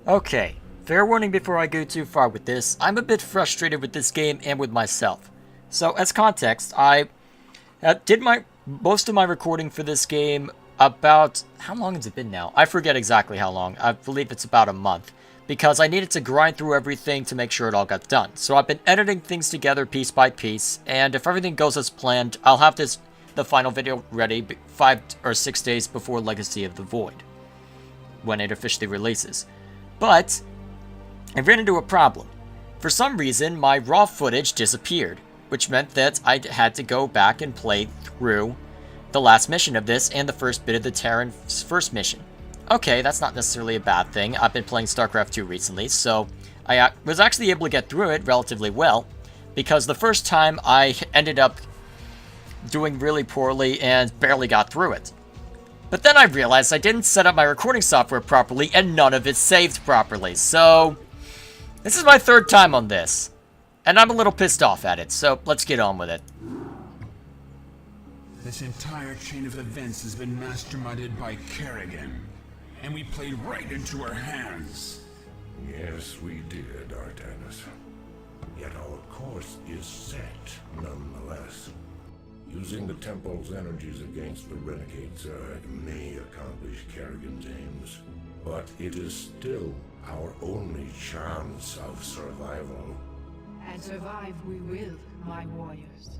Okay, fair warning before I go too far with this, I'm a bit frustrated with this game and with myself. So, as context, I did most of my recording for this game about, how long has it been now? I forget exactly how long, I believe it's about a month, because I needed to grind through everything to make sure it all got done. So I've been editing things together piece by piece, and if everything goes as planned, I'll have the final video ready 5 or 6 days before Legacy of the Void, when it officially releases. But I ran into a problem. For some reason, my raw footage disappeared, which meant that I had to go back and play through the last mission of this and the first bit of the Terran's first mission. Okay, that's not necessarily a bad thing. I've been playing Starcraft 2 recently, so I was actually able to get through it relatively well, because the first time I ended up doing really poorly and barely got through it. But then I realized I didn't set up my recording software properly and none of it saved properly, so this is my third time on this. And I'm a little pissed off at it, so let's get on with it. This entire chain of events has been masterminded by Kerrigan, and we played right into her hands. Yes, we did, Artanis. Yet our course is set, nonetheless. Using the Temple's energies against the Renegade Zerg may accomplish Kerrigan's aims, but it is still our only chance of survival. And survive we will, my warriors.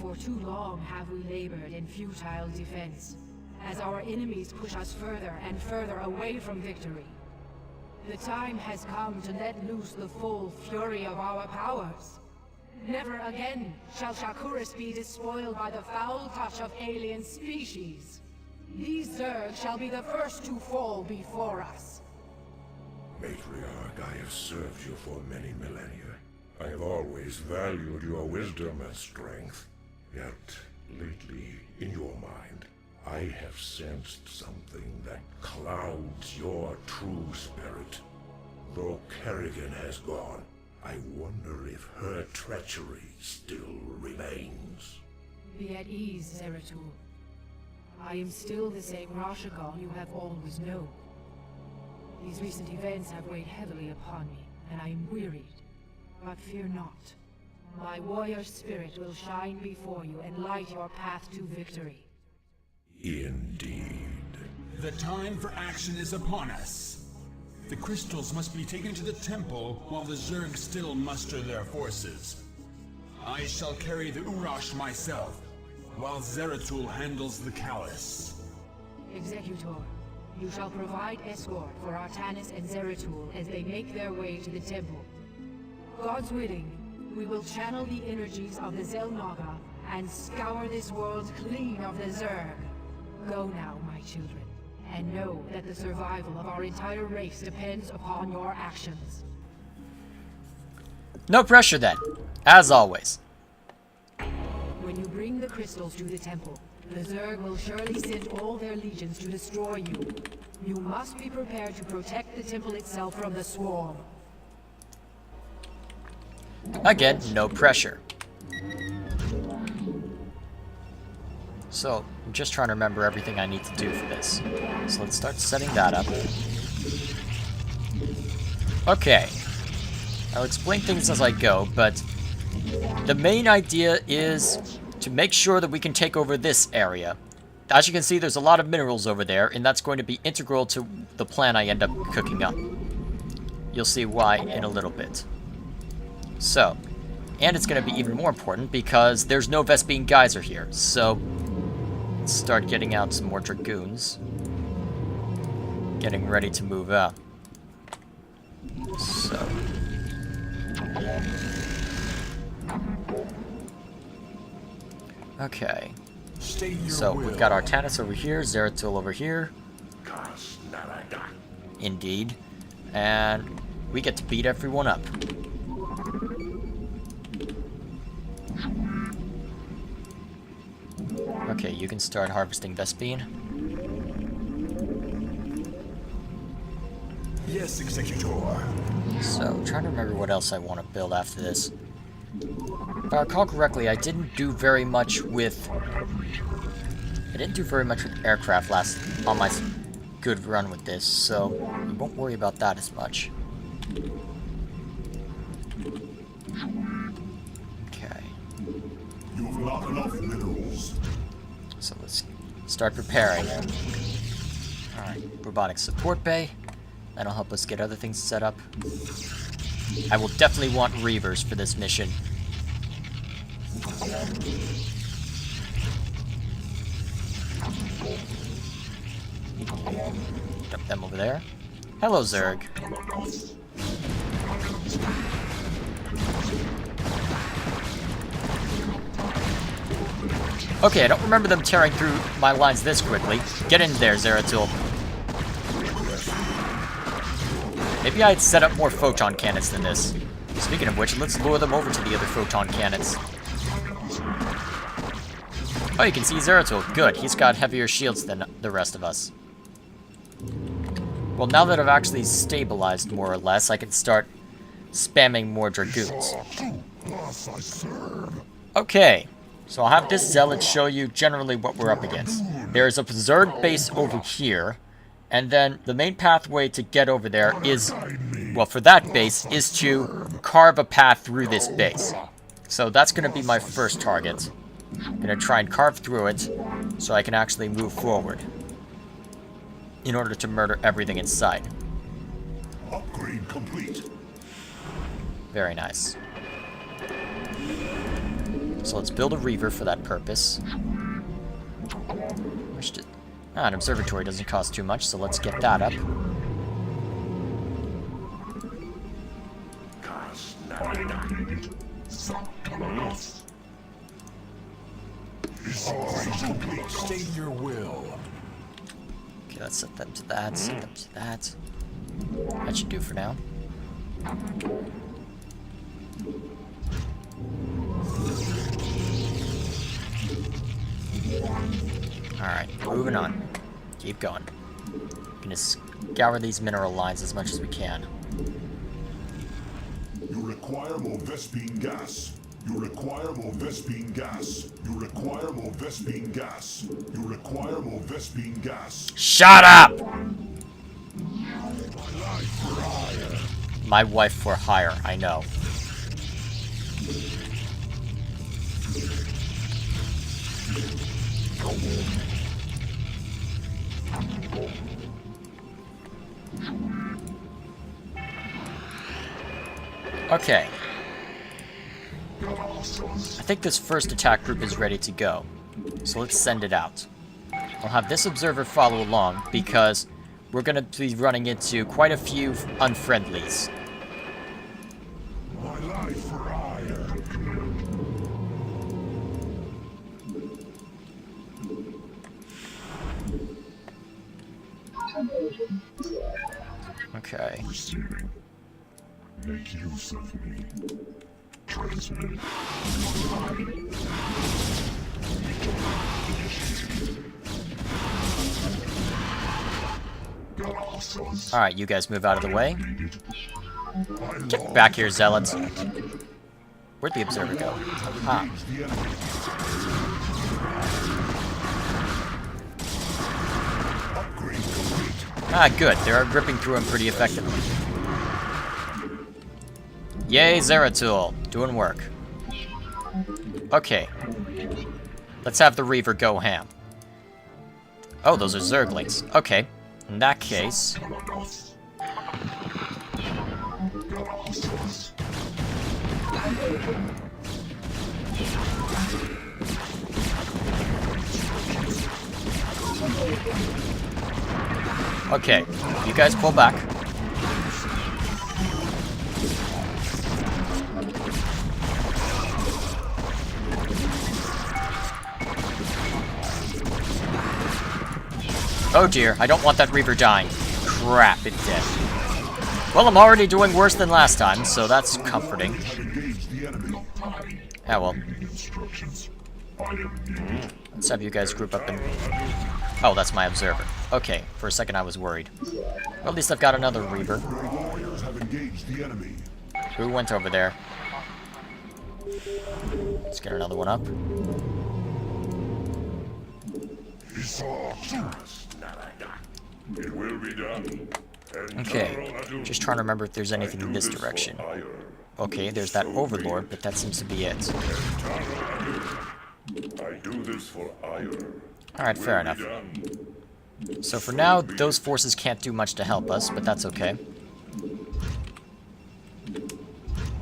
For too long have we labored in futile defense, as our enemies push us further and further away from victory. The time has come to let loose the full fury of our powers. Never again shall Shakuras be despoiled by the foul touch of alien species. These Zerg shall be the first to fall before us. Matriarch, I have served you for many millennia. I have always valued your wisdom and strength. Yet, lately, in your mind, I have sensed something that clouds your true spirit. Though Kerrigan has gone, I wonder if her treachery still remains. Be at ease, Zeratul. I am still the same Rashagon you have always known. These recent events have weighed heavily upon me, and I am wearied. But fear not. My warrior spirit will shine before you and light your path to victory. Indeed. The time for action is upon us. The crystals must be taken to the temple while the Zerg still muster their forces. I shall carry the Urash myself, while Zeratul handles the Callus. Executor, you shall provide escort for Artanis and Zeratul as they make their way to the temple. God's willing, we will channel the energies of the Zelnaga and scour this world clean of the Zerg. Go now, my children, and know that the survival of our entire race depends upon your actions. No pressure then, as always. When you bring the crystals to the temple, the Zerg will surely send all their legions to destroy you. You must be prepared to protect the temple itself from the swarm. Again, no pressure. So, I'm just trying to remember everything I need to do for this. So let's start setting that up. Okay. I'll explain things as I go, but the main idea is to make sure that we can take over this area. As you can see, there's a lot of minerals over there, and that's going to be integral to the plan I end up cooking up. You'll see why in a little bit. So, and it's going to be even more important because there's no Vespene Geyser here, so let's start getting out some more Dragoons. Getting ready to move out. So. Okay. So, we've got Artanis over here, Zeratul over here. Indeed. And we get to beat everyone up. Okay, you can start harvesting Vespene. Yes, Executor. So, trying to remember what else I want to build after this. If I recall correctly, I didn't do very much with aircraft last on my good run with this, so we won't worry about that as much. Okay. You've not enough minerals. So let's start preparing. Alright, robotic support bay. That'll help us get other things set up. I will definitely want Reavers for this mission. Dump them over there. Hello, Zerg. Okay, I don't remember them tearing through my lines this quickly. Get in there, Zeratul. Maybe I'd set up more photon cannons than this. Speaking of which, let's lure them over to the other photon cannons. Oh, you can see Zeratul. Good, he's got heavier shields than the rest of us. Well, now that I've actually stabilized more or less, I can start spamming more Dragoons. Okay, so I'll have this Zealot show you generally what we're up against. There's a Zerg base over here, and then the main pathway to get over there is, well, for that base, is to carve a path through this base. So that's going to be my first target. I'm going to try and carve through it so I can actually move forward in order to murder everything in sight. Upgrade complete. Very nice. So let's build a Reaver for that purpose. An observatory doesn't cost too much, so let's get that up. State your will. Okay, let's set them to that, set them to that. That should do for now. Alright, moving on. Keep going. Gonna scour these mineral lines as much as we can. You require more Vespine gas. You require more Vespine gas. You require more Vespine gas. You require more Vespine gas. Shut up! My wife for hire, I know. Okay. I think this first attack group is ready to go. So let's send it out. I'll have this observer follow along because we're going to be running into quite a few unfriendlies. My life for hire. Okay. Receiving. Make use of me. Transmit. Alright, you guys move out of the way. Get back here, Zealots. Where'd the observer go? Ah. Ah, good. They're ripping through him pretty effectively. Yay, Zeratul. Doing work. Okay. Let's have the Reaver go ham. Oh, those are Zerglings. Okay. In that case... Okay, you guys pull back. Oh dear, I don't want that Reaver dying. Crap, it did. Well, I'm already doing worse than last time, so that's comforting. Yeah, well. Let's have you guys group up and... Oh, that's my observer. Okay, for a second I was worried. Well, at least I've got another Reaver. Who went over there? Let's get another one up. It will be done. Okay, just trying to remember if there's anything in this direction. Okay, there's that Overlord, but that seems to be it. I do this for ire. Alright, fair enough. So for now, those forces can't do much to help us, but that's okay.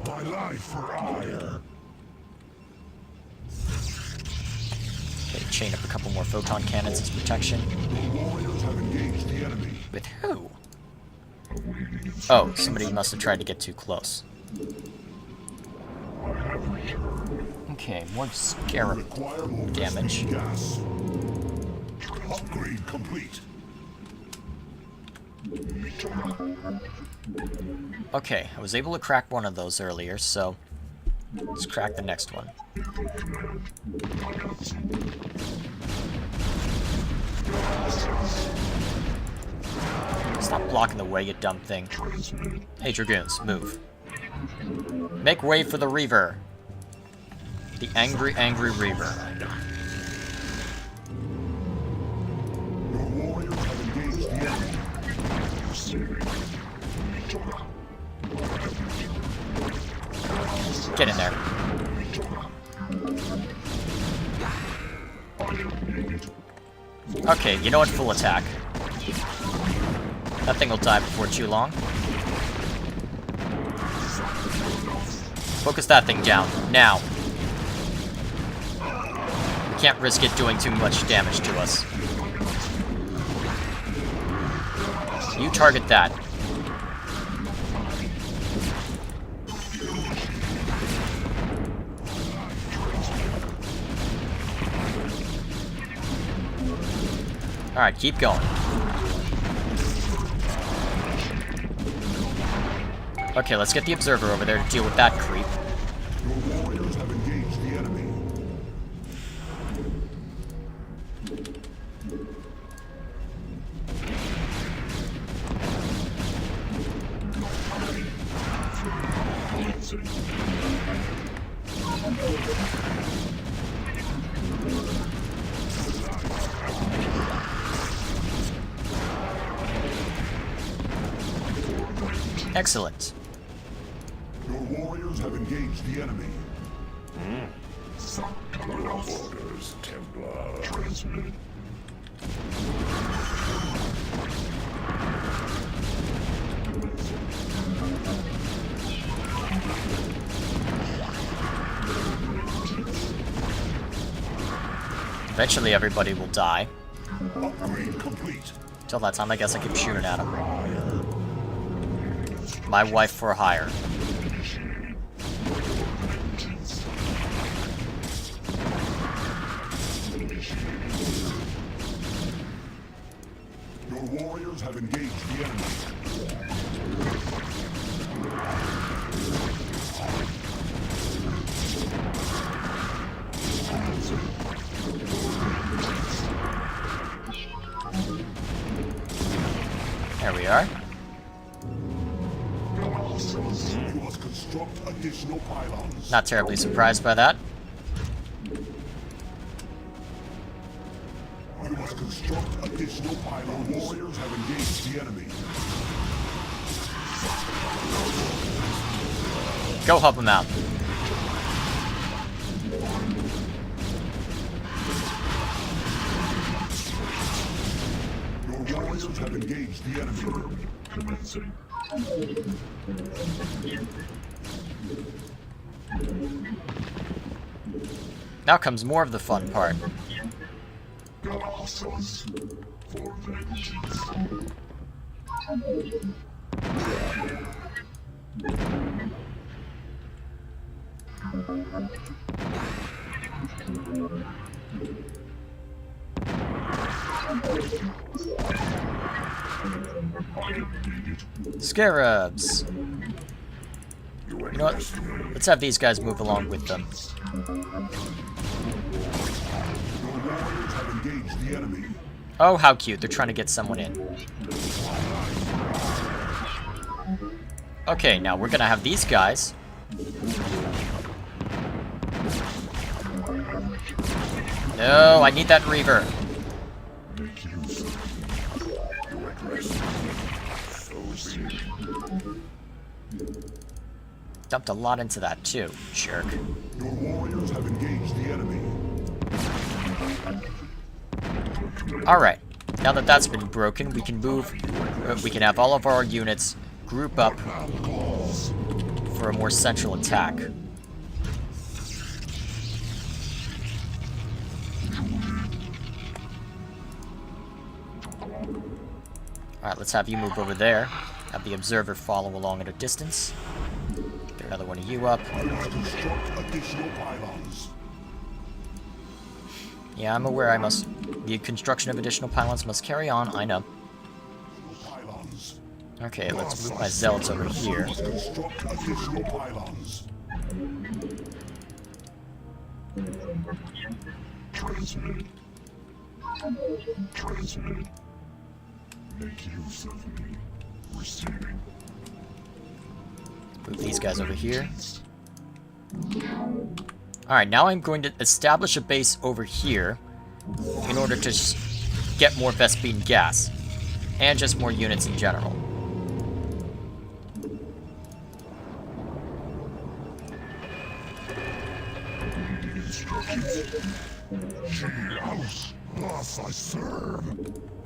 My life for ire. Okay, chain up a couple more photon cannons as protection. Warriors have engaged the enemy. With who? Oh, somebody must have tried to get too close. Okay, more scarab damage. Gas. Upgrade complete. Okay, I was able to crack one of those earlier, so let's crack the next one. Stop blocking the way, you dumb thing. Hey, Dragoons, move. Make way for the Reaver. The angry, angry Reaver. Your warriors have engaged the enemy. Get in there. Okay, you know what? Full attack. That thing will die before too long. Focus that thing down, now. We can't risk it doing too much damage to us. You target that. Alright, keep going. Okay, let's get the Observer over there to deal with that creep. Your warriors have engaged the enemy. Excellent. Your warriors have engaged the enemy. Orders, Templar. Transmitted. Eventually everybody will die. Upgrade complete. Till that time, I guess I keep shooting at them. My wife for hire. Your warriors have engaged the enemy. There we are. You must construct additional pylons. Not terribly surprised by that. You must construct additional pylons. Warriors have engaged the enemy. Go help him out. Your warriors have engaged the enemy. Commencing. Now comes more of the fun part. For vengeance. Scarabs. You know what? Let's have these guys move along with them. Your warriors have engaged the enemy. Oh, how cute. They're trying to get someone in. Okay, now we're gonna have these guys. No, I need that Reaver. Dumped a lot into that too, jerk. Your warriors have engaged the enemy. Alright, now that that's been broken, we can move, we can have all of our units group up for a more central attack. Alright, let's have you move over there. Have the observer follow along at a distance. Get another one of you up. Yeah, I'm aware the construction of additional pylons must carry on, I know. Okay, let's move my zealots over here. Transmit. Make use of me. Receiving. Move these guys over here. Alright, now I'm going to establish a base over here in order to just get more Vespene gas. And just more units in general.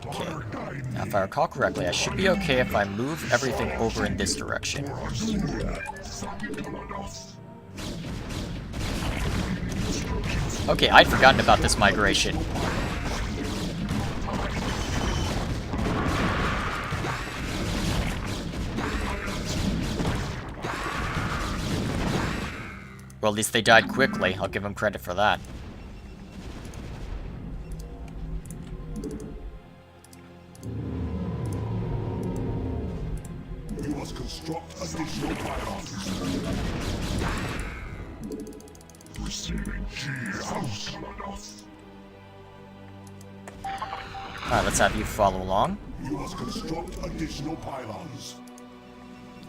Okay. Now, if I recall correctly, I should be okay if I move everything over in this direction. Okay, I'd forgotten about this migration. Well, at least they died quickly. I'll give them credit for that. You must construct additional pylons. Receiving G-House. Alright, let's have you follow along. You must construct additional pylons.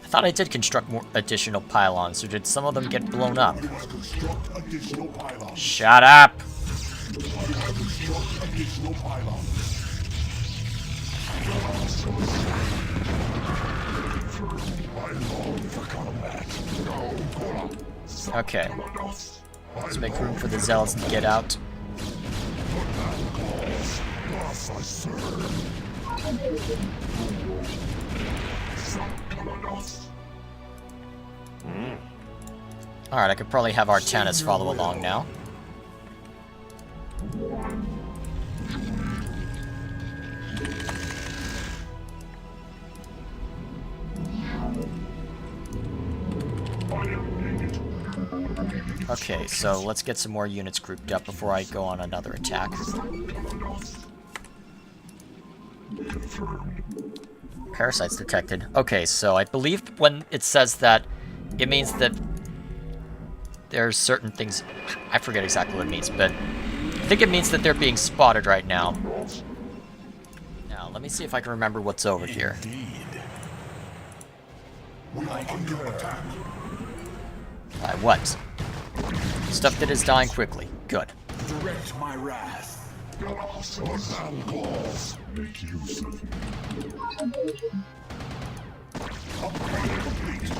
I thought I did construct more additional pylons, or did some of them get blown up? You must construct additional pylons. Shut up! Construct additional pylons. I long for combat. Okay. Let's make room for the zealots to get out. Alright, I could probably have Artanis follow along now. Okay, so let's get some more units grouped up before I go on another attack. Parasites detected. Okay, so I believe when it says that, it means that there's certain things... I forget exactly what it means, but I think it means that they're being spotted right now. Now, let me see if I can remember what's over here. What? Stuff that is dying quickly. Good. Direct my wrath. Make use of me.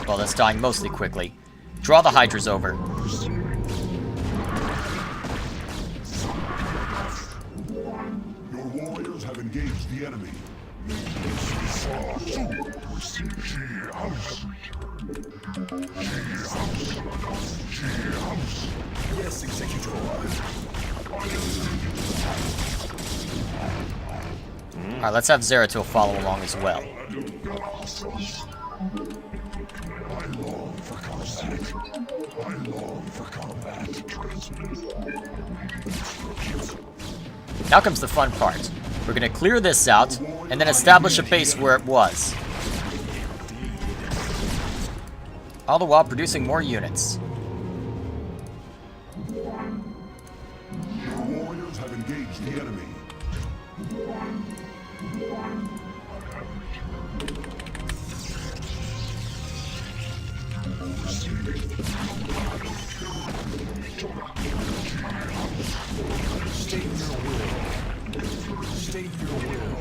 Well, that's dying mostly quickly. Draw the Hydras over. Your warriors have engaged the enemy. Yes, Executor. Alright, let's have Zeratul follow along as well. I long for combat. Now comes the fun part. We're gonna clear this out, and then establish a base where it was. All the while producing more units. Your warriors have engaged the enemy. State your will. State your will.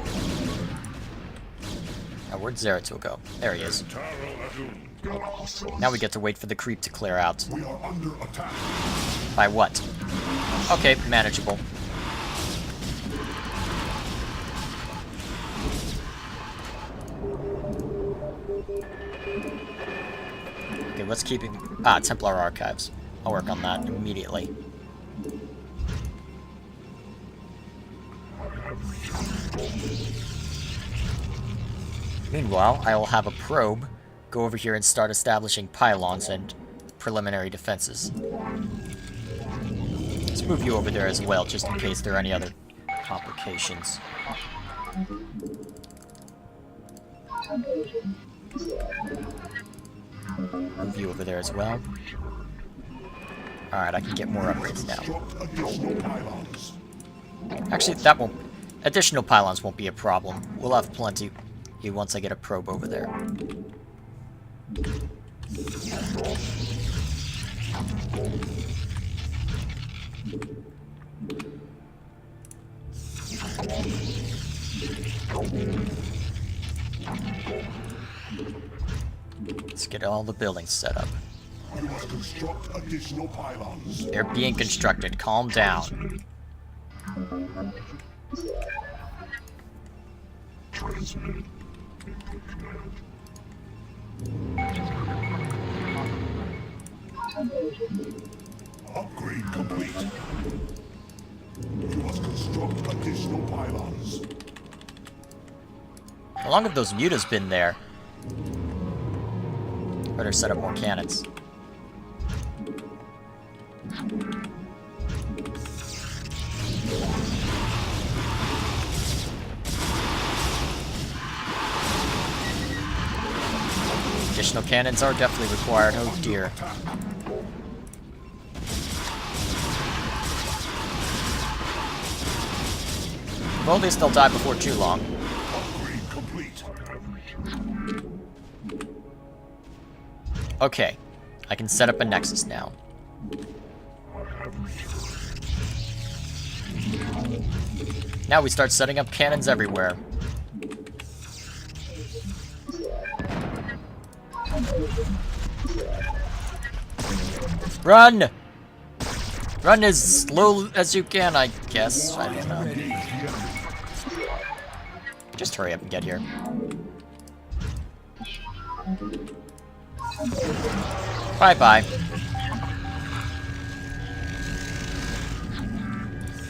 Oh, where'd Zeratul go? There he is. Now we get to wait for the creep to clear out. We are under attack. By what? Okay, manageable. Okay, what's keeping... Ah, Templar Archives. I'll work on that immediately. Meanwhile, I will have a probe go over here and start establishing pylons and preliminary defenses. Let's move you over there as well, just in case there are any other complications. Move you over there as well. Alright, I can get more upgrades now. Actually, that won't... Additional pylons won't be a problem. We'll have plenty once I get a probe over there. Let's get all the buildings set up. You must construct additional pylons. They're being constructed. Calm down. Upgrade complete. You must construct additional pylons. How long have those mutas been there? Better set up more cannons. Additional cannons are definitely required. Oh dear. Well, at least they'll die before too long. Upgrade complete. Okay, I can set up a nexus now. Now we start setting up cannons everywhere. Run! Run as slow as you can, I guess. I don't know. Just hurry up and get here. Bye-bye.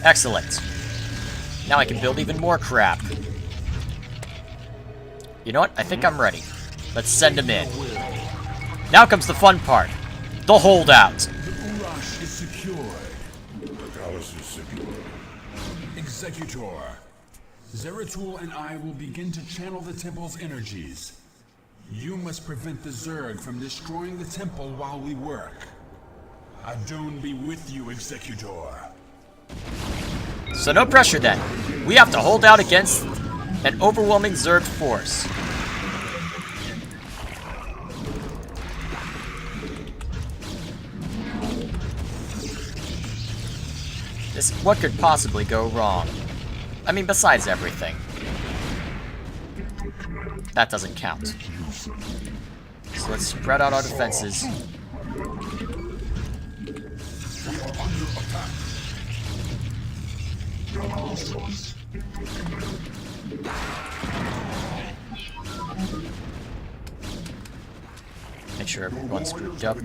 Excellent. Now I can build even more crap. You know what? I think I'm ready. Let's send him in. Now comes the fun part. The holdout. The Urash is secured. The palace is secure. Executor. Zeratul and I will begin to channel the temple's energies. You must prevent the Zerg from destroying the temple while we work. Adun be with you, Executor. So no pressure then. We have to hold out against an overwhelming Zerg force. What could possibly go wrong? I mean, besides everything. That doesn't count. So let's spread out our defenses. Make sure everyone's grouped up.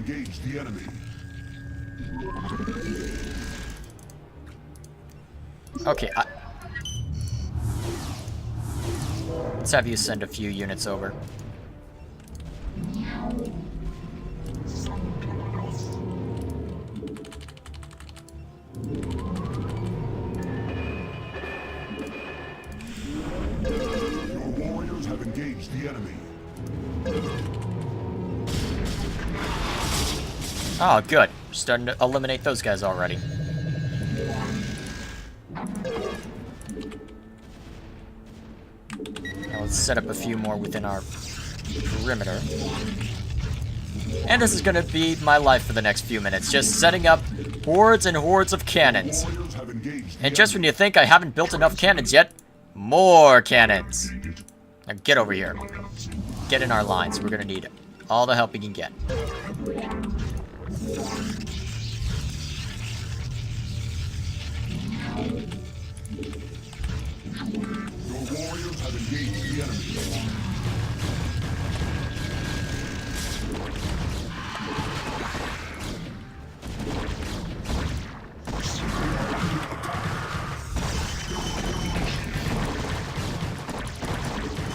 Okay, let's have you send a few units over. Your warriors have engaged the enemy. Oh, good. We're starting to eliminate those guys already. Now let's set up a few more within our perimeter. And this is going to be my life for the next few minutes, just setting up hordes and hordes of cannons. Warriors have engaged the And just enemy. when you think I haven't built enough cannons yet, more cannons. Now get over here. Get in our lines. We're gonna need all the help we can get. Your warriors have engaged the enemy.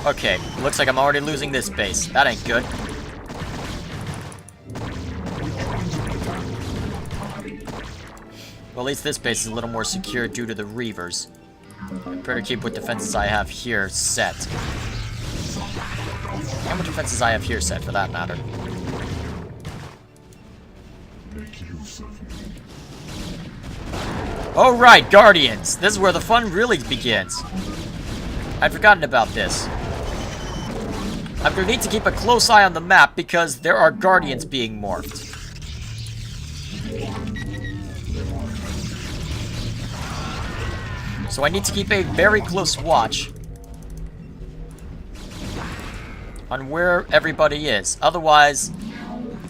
Okay, looks like I'm already losing this base. That ain't good. Well, at least this base is a little more secure due to the Reavers. I better keep what defenses I have here set. And what defenses I have here set, for that matter. Alright, Guardians! This is where the fun really begins. I'd forgotten about this. I'm gonna need to keep a close eye on the map because there are Guardians being morphed. So I need to keep a very close watch on where everybody is. Otherwise,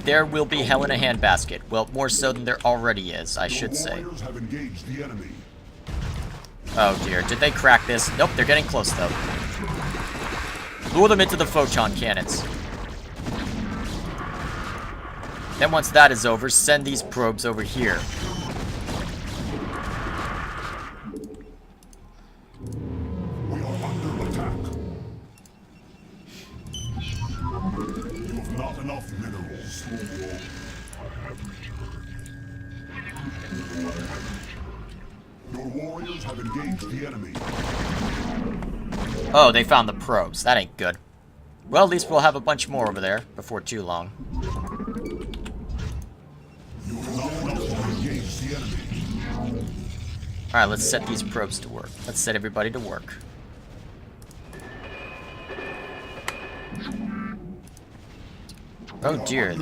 there will be hell in a handbasket. Well, more so than there already is, I should say. Oh dear, did they crack this? Nope, they're getting close though. Lure them into the photon cannons. Then once that is over, send these probes over here. We are under attack. You have not enough minerals. I have returned. Your warriors have engaged the enemy. Oh, they found the probes. That ain't good. Well, at least we'll have a bunch more over there before too long. You have not enough to engage the enemy. Alright, let's set these probes to work. Let's set everybody to work. Oh dear,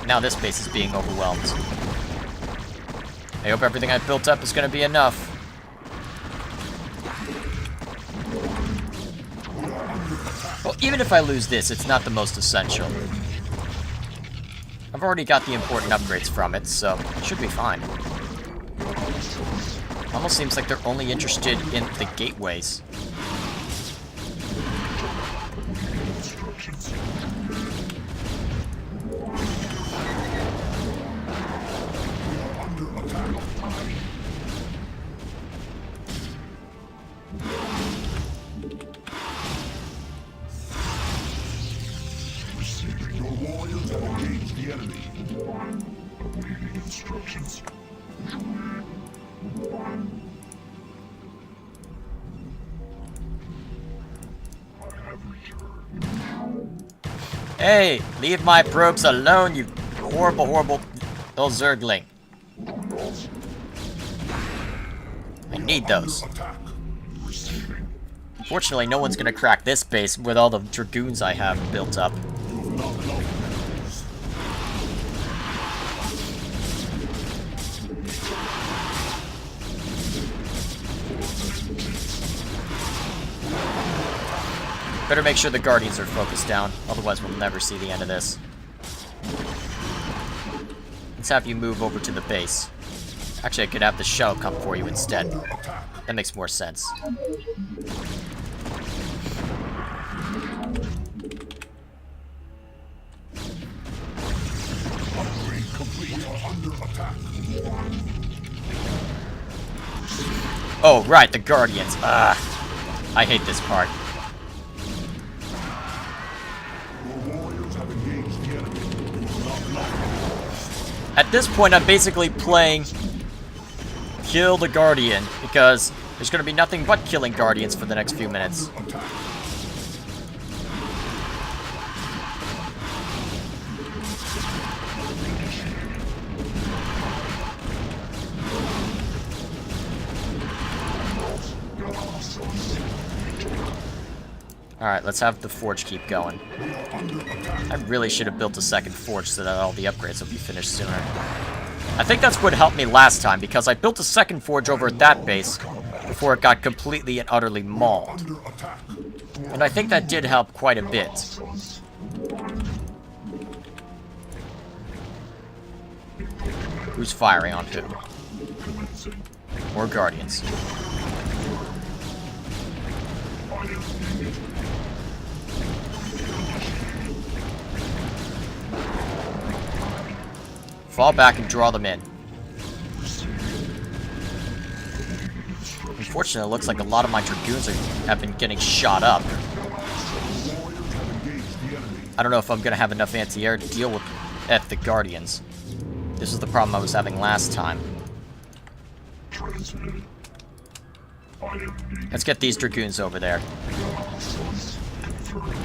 now this base is being overwhelmed. I hope everything I've built up is going to be enough. Well, even if I lose this, it's not the most essential. I've already got the important upgrades from it, so it should be fine. Almost seems like they're only interested in the gateways. Hey, leave my probes alone, you horrible, horrible little Zergling. I need those. Fortunately, no one's gonna crack this base with all the Dragoons I have built up. Better make sure the Guardians are focused down, otherwise we'll never see the end of this. Let's have you move over to the base. Actually, I could have the shell come for you instead. That makes more sense. Oh, right, the Guardians. I hate this part. At this point, I'm basically playing kill the Guardian, because there's going to be nothing but killing Guardians for the next few minutes. Alright, let's have the forge keep going. I really should have built a second forge so that all the upgrades will be finished sooner. I think that's what helped me last time, because I built a second forge over at that base before it got completely and utterly mauled. And I think that did help quite a bit. Who's firing on who? More Guardians. Fall back and draw them in. Unfortunately, it looks like a lot of my Dragoons have been getting shot up. I don't know if I'm going to have enough anti-air to deal with the Guardians. This is the problem I was having last time. Let's get these Dragoons over there.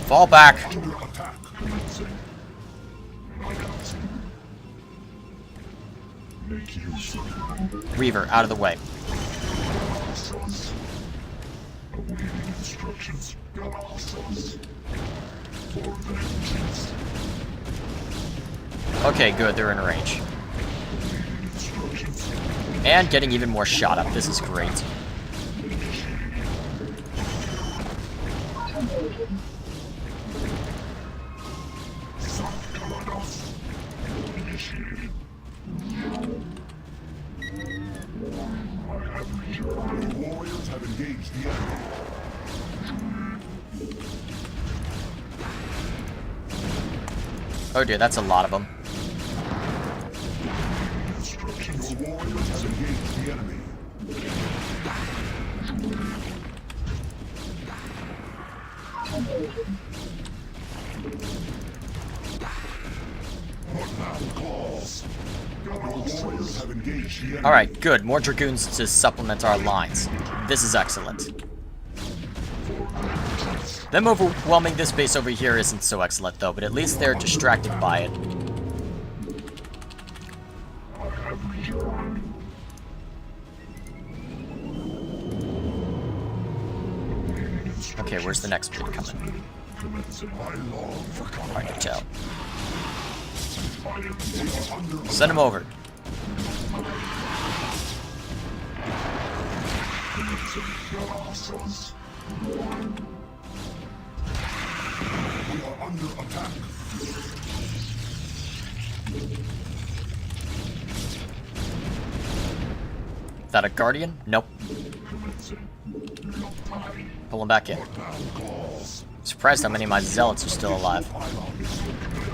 Fall back! Reaver, out of the way. Okay, good, they're in range. And getting even more shot up. This is great. Warriors have engaged the enemy. Oh dear, that's a lot of them. Your warriors have engaged the enemy. What now, claws? Your warriors have engaged the enemy. Alright, good. More Dragoons to supplement our lines. This is excellent. Them overwhelming this base over here isn't so excellent, though, but at least they're distracted by it. Okay, where's the next bit coming? Hard to tell. Send him over. We are under attack. Is that a Guardian? Nope. Pull him back in. Surprised how many of my Zealots are still alive.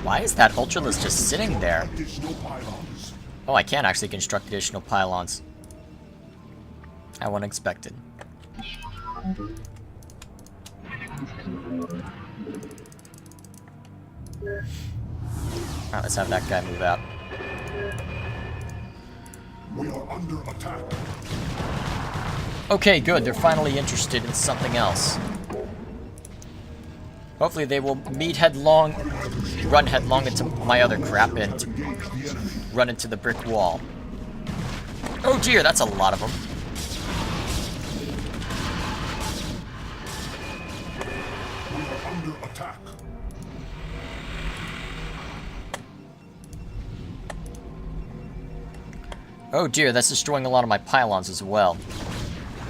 Why is that Ultralisk just sitting there? Oh, I can actually construct additional pylons. I wasn't expected. Alright, let's have that guy move out. We are under attack. Okay, good. They're finally interested in something else. Hopefully they will run headlong into my other crap and run into the brick wall. Oh dear, that's a lot of them. We are under attack. Oh dear, that's destroying a lot of my pylons as well.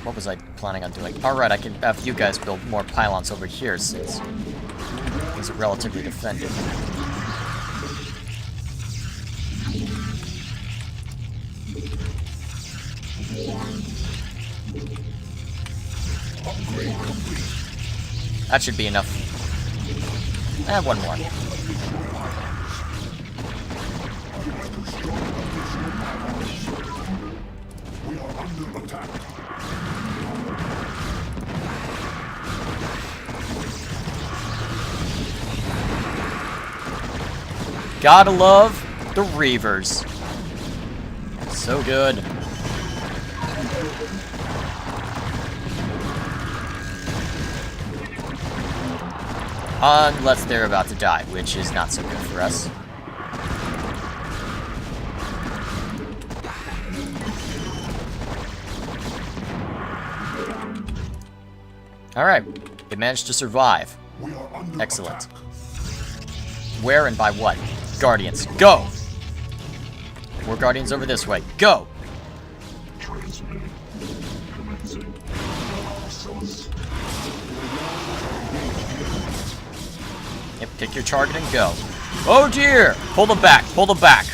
What was I planning on doing? Alright, I can have you guys build more pylons over here since things are relatively defended. That should be enough. One more. We are under attack. Gotta love the Reavers. So good. Unless they're about to die, which is not so good for us. Alright, it managed to survive. We are under Excellent. attack. Where and by what? Guardians, go! More Guardians over this way, go! Pick your target and go. Oh dear! Pull them back, pull them back.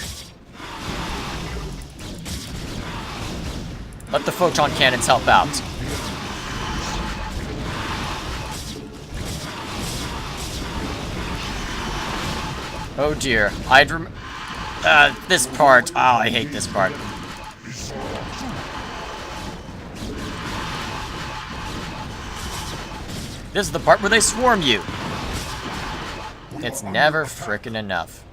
Let the photon cannons help out. Oh dear, this part. Oh, I hate this part. This is the part where they swarm you. It's never frickin' enough.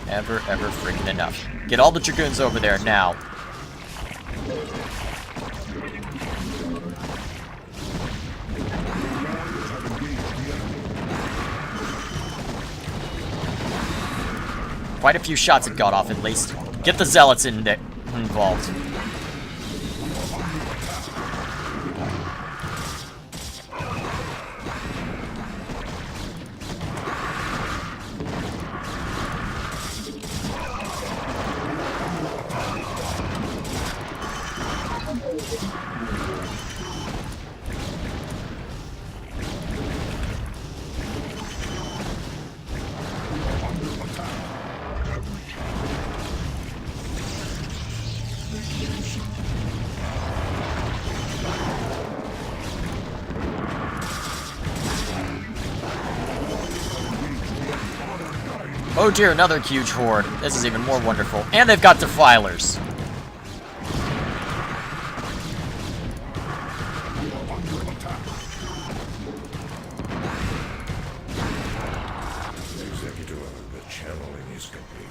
Ever frickin' enough. Get all the Dragoons over there now. Quite a few shots it got off, at least. Get the Zealots in there involved. Oh dear, another huge horde. This is even more wonderful. And they've got defilers. The executor, the channeling is complete.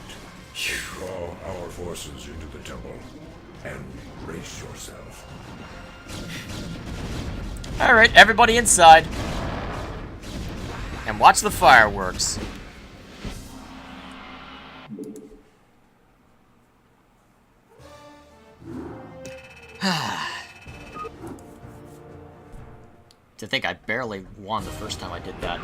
Draw our forces into the temple and brace yourself. Alright, everybody inside. And watch the fireworks. To think I barely won the first time I did that.